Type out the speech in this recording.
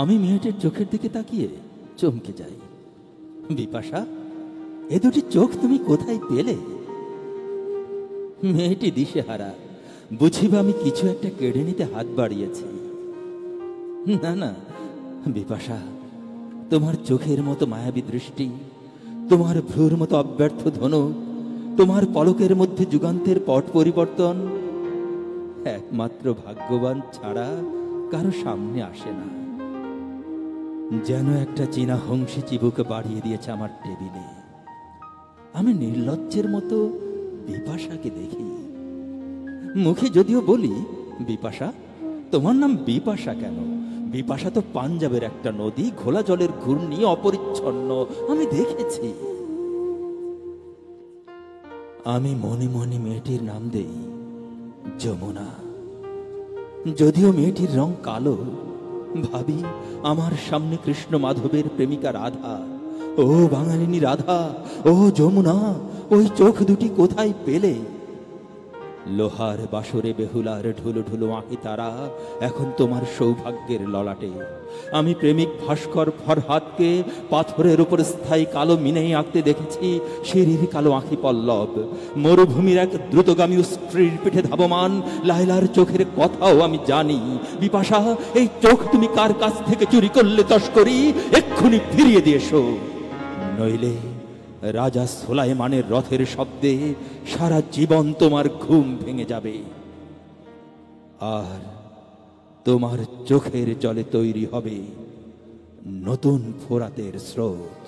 আমি মেয়েটির চোখের দিকে তাকিয়ে চমকে যাই। বিপাশা, এ দুটি চোখ তুমি কোথায় পেলে? মেয়েটি দিশেহারা, বুঝিবা আমি কিছু একটা কেড়ে নিতে হাত বাড়িয়েছি। না না বিপাশা, তোমার চোখের মতো মায়াবী দৃষ্টি, তোমার ভ্রুর মতো অব্যর্থ ধনুক, তোমার পলকের মধ্যে যুগান্তের পট পরিবর্তন একমাত্র ভাগ্যবান ছাড়া কারো সামনে আসে না। যেন একটা চীনা হংসী চিবুক বাড়িয়ে দিয়েছে আমার টেবিলে। আমি নির্লজ্জের মতো বিপাশাকে দেখি। মুখে যদিও বলি, বিপাশা, তোমার নাম বিপাশা কেন? বিপাশা তো পাঞ্জাবের একটা নদী, ঘোলা জলের ঘূর্ণি, অপরিচ্ছন্ন, আমি দেখেছি। আমি মনে মনে মেয়েটির নাম দেই যমুনা। যদিও মেয়েটির রং কালো, ভাবি আমার সামনে কৃষ্ণ মাধবের প্রেমিকা রাধা। ও বাঙালিনী রাধা, ও যমুনা, ওই চোখ দুটি কোথায় পেলে? লোহার বাসরে বেহুলার ঢুলো ঢুলো আঁকি তারা এখন তোমার সৌভাগ্যের ললাটে। আমি প্রেমিক ভাস্কর ফরহাদকে পাথরের উপর স্থায়ী কালো মিনেই আঁকতে দেখেছি সিঁড়ির কালো আঁখি পল্লব। মরুভূমির এক দ্রুতগামী স্ত্রীর পিঠে ধাবমান লায়লার চোখের কথাও আমি জানি। বিপাশা, এই চোখ তুমি কার কাছ থেকে চুরি করলে তস্করি? এক্ষুনি ফিরিয়ে দিয়েছো, নইলে রাজা সুলাইমানের রথের শব্দে সারা জীবন তোমার ঘুম ভেঙে যাবে, আর তোমার চোখের জলে তৈরি হবে নতুন ফোরাতের স্রোত।